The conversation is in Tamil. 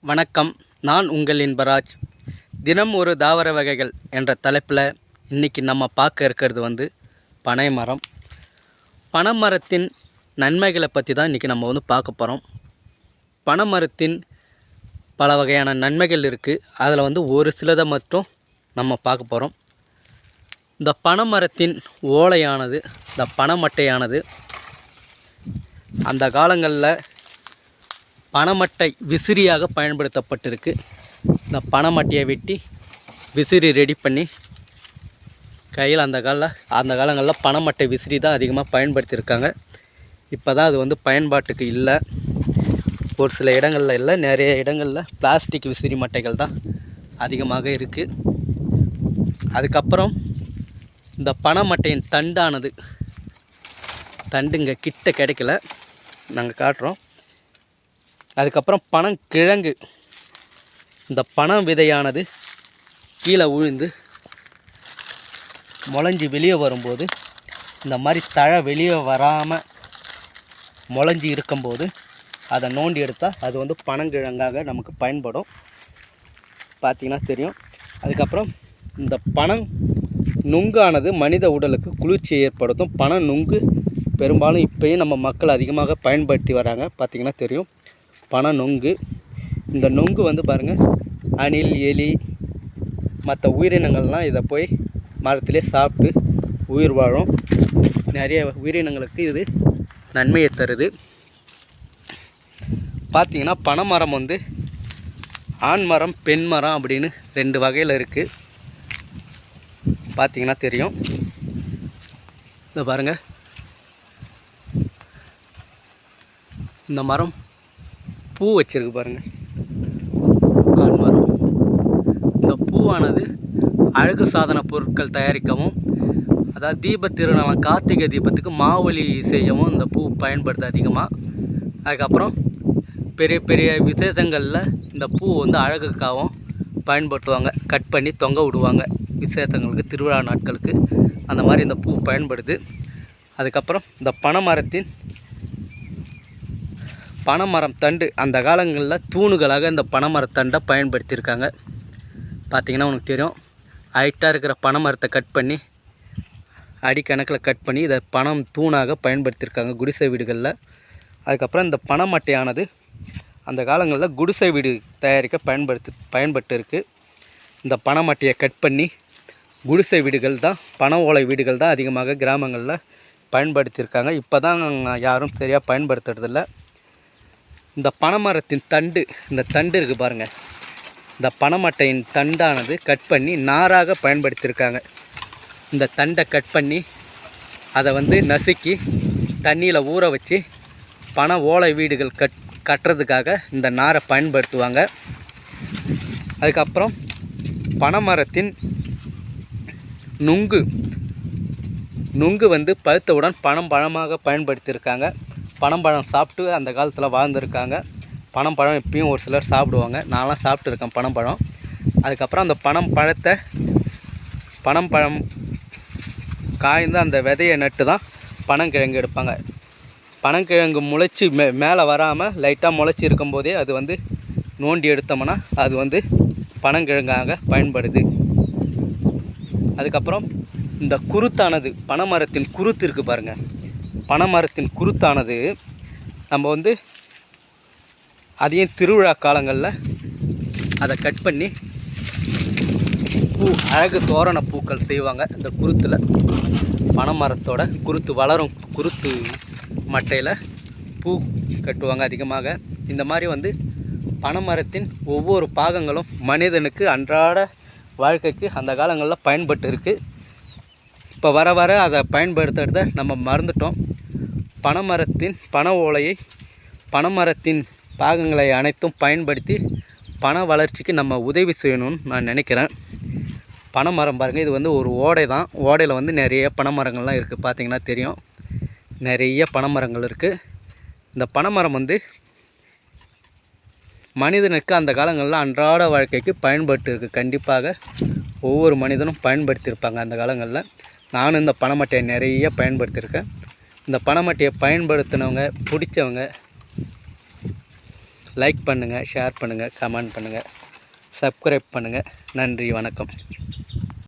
வணக்கம். நான் உங்கள் இன்பராஜ். தினம் ஒரு தாவர வகைகள் என்ற தலைப்பில் இன்றைக்கி நம்ம பார்க்க இருக்கிறது பனைமரம். பனைமரத்தின் நன்மைகளை பற்றி தான் இன்றைக்கி நம்ம பார்க்க போகிறோம். பனைமரத்தின் பல வகையான நன்மைகள் இருக்குது. அதில் ஒரு சிலதை மட்டும் நம்ம பார்க்க போகிறோம். இந்த பனைமரத்தின் ஓலையானது, இந்த பனைமட்டையானது அந்த காலங்களில் பனைமட்டை விசிறியாக பயன்படுத்தப்பட்டிருக்கு. இந்த பனைமட்டையை வெட்டி விசிறி ரெடி பண்ணி கையில் அந்த காலங்களில் பனைமட்டை விசிறி தான் அதிகமாக பயன்படுத்தியிருக்காங்க. இப்போ தான் அது பயன்பாட்டுக்கு இல்லை. ஒரு சில இடங்களில் இல்லை, நிறைய இடங்களில் பிளாஸ்டிக் விசிறி மட்டைகள் தான் அதிகமாக இருக்குது. அதுக்கப்புறம் இந்த பனைமட்டையின் தண்டுங்க கிட்ட கிடைக்கல, நாங்கள் காட்டுறோம். அதுக்கப்புறம் பனங்கிழங்கு, இந்த பனை விதையானது கீழே விழுந்து முளைஞ்சி வெளியே வரும்போது, இந்த மாதிரி தழை வெளியே வராமல் முளைஞ்சி இருக்கும்போது அதை நோண்டி எடுத்தால் அது பனங்கிழங்காக நமக்கு பயன்படும். பார்த்திங்கன்னா தெரியும். அதுக்கப்புறம் இந்த பனை நுங்கானது மனித உடலுக்கு குளிர்ச்சியை ஏற்படுத்தும். பனை நுங்கு பெரும்பாலும் இப்போயும் நம்ம மக்கள் அதிகமாக பயன்படுத்தி வராங்க. பார்த்திங்கன்னா தெரியும் பனை நொங்கு. இந்த நொங்கு பாருங்கள், அணில், எலி, மற்ற உயிரினங்கள்லாம் இதை போய் மரத்திலே சாப்பிட்டு உயிர் வாழும். நிறைய உயிரினங்களுக்கு இது நன்மையை தருது. பார்த்திங்கன்னா பனைமரம் ஆண் மரம், பெண் மரம் அப்படின்னு 2 வகையில் இருக்குது. பார்த்திங்கன்னா தெரியும். இதை பாருங்கள், இந்த மரம் பூ வச்சிருக்கு பாருங்கள், ஆண் மரம். இந்த பூவானது அழகு சாதன பொருட்கள் தயாரிக்கவும், அதாவது தீப திருநாள் கார்த்திகை தீபத்துக்கு மாவொலி செய்யவும் இந்த பூ பயன்படுது அதிகமாக. அதுக்கப்புறம் பெரிய பெரிய விசேஷங்களில் இந்த பூ அழகுக்காகவும் பயன்படுத்துவாங்க. கட் பண்ணி தொங்க விடுவாங்க விசேஷங்களுக்கு, திருவிழா நாட்களுக்கு. அந்த மாதிரி இந்த பூ பயன்படுது. அதுக்கப்புறம் இந்த பனைமரம் தண்டு அந்த காலங்களில் தூணுகளாக இந்த பனைமரத்தண்டை பயன்படுத்தியிருக்காங்க. பார்த்திங்கன்னா உனக்கு தெரியும், ஹைட்டாக இருக்கிற பனைமரத்தை கட் பண்ணி அடிக்கணக்கில் கட் பண்ணி இதை பனம் தூணாக பயன்படுத்தியிருக்காங்க குடிசை வீடுகளில். அதுக்கப்புறம் இந்த பனைமட்டையானது அந்த காலங்களில் குடிசை வீடு தயாரிக்க பயன்பட்டு இருக்குது. இந்த பனைமட்டையை கட் பண்ணி குடிசை வீடுகள் தான், பனை ஓலை வீடுகள் தான் அதிகமாக கிராமங்களில் பயன்படுத்தியிருக்காங்க. இப்போ தான் யாரும் சரியாக பயன்படுத்துறதில்லை. இந்த பனைமரத்தின் இந்த தண்டு இருக்குது பாருங்கள், இந்த பனைமட்டையின் தண்டானது கட் பண்ணி நாராக பயன்படுத்தியிருக்காங்க. இந்த தண்டை கட் பண்ணி அதை நசுக்கி தண்ணியில் ஊற வச்சு பனை ஓலை வீடுகள் கட்டுறதுக்காக இந்த நாரை பயன்படுத்துவாங்க. அதுக்கப்புறம் பனைமரத்தின் நுங்கு பழுத்தவுடன் பழமாக பயன்படுத்தியிருக்காங்க. பனம்பழம் சாப்பிட்டு அந்த காலத்தில் வாழ்ந்துருக்காங்க. பனம்பழம் இப்பயும் ஒரு சிலர் சாப்பிடுவாங்க. நான்லாம் சாப்பிட்டுருக்கேன் பனம்பழம். அதுக்கப்புறம் அந்த பனம்பழம் காய்ந்து அந்த விதையை நட்டு தான் பனங்கிழங்கு எடுப்பாங்க. பனங்கிழங்கு முளைச்சி மேலே வராமல் லைட்டாக முளைச்சி இருக்கும்போதே அது நோண்டி எடுத்தோம்னா அது பனங்கிழங்காக பயன்படுது. அதுக்கப்புறம் இந்த குருத்தானது, பனைமரத்தின் குருத்து இருக்குது பாருங்கள், பனைமரத்தின் குருத்தானது நம்ம அதையும் திருவிழா காலங்களில் அதை கட் பண்ணி அழகு தோரண பூக்கள் செய்வாங்க. இந்த குருத்தில் பனைமரத்தோட குருத்து வளரும், குருத்து மட்டையில் பூ கட்டுவாங்க அதிகமாக. இந்த மாதிரி பனைமரத்தின் ஒவ்வொரு பாகங்களும் மனிதனுக்கு அன்றாட வாழ்க்கைக்கு அந்த காலங்களில் பயன்பட்டு இருக்குது. இப்போ வர வர அதை பயன்படுத்துறத நம்ம மறந்துட்டோம். பனை ஓலையை, பனைமரத்தின் பாகங்களை அனைத்தும் பயன்படுத்தி பனை வளர்ச்சிக்கு நம்ம உதவி செய்யணும்னு நான் நினைக்கிறேன். பனைமரம் பாருங்கள், இது ஒரு ஓடை தான். ஓடையில் நிறைய பனைமரங்கள்லாம் இருக்குது. பார்த்திங்கன்னா தெரியும், நிறைய பனைமரங்கள் இருக்குது. இந்த பனைமரம் மனிதனுக்கு அந்த காலங்களில் அன்றாட வாழ்க்கைக்கு பயன்பட்டு இருக்குது. கண்டிப்பாக ஒவ்வொரு மனிதனும் பயன்படுத்தியிருப்பாங்க அந்த காலங்களில். நானும் இந்த பனைமட்டையை நிறைய பயன்படுத்தியிருக்கேன். இந்த பனைமட்டையை பயன்படுத்தினவங்க, பிடிச்சவங்க லைக் பண்ணுங்கள், ஷேர் பண்ணுங்கள், கமெண்ட் பண்ணுங்கள், சப்ஸ்கிரைப் பண்ணுங்கள். நன்றி, வணக்கம்.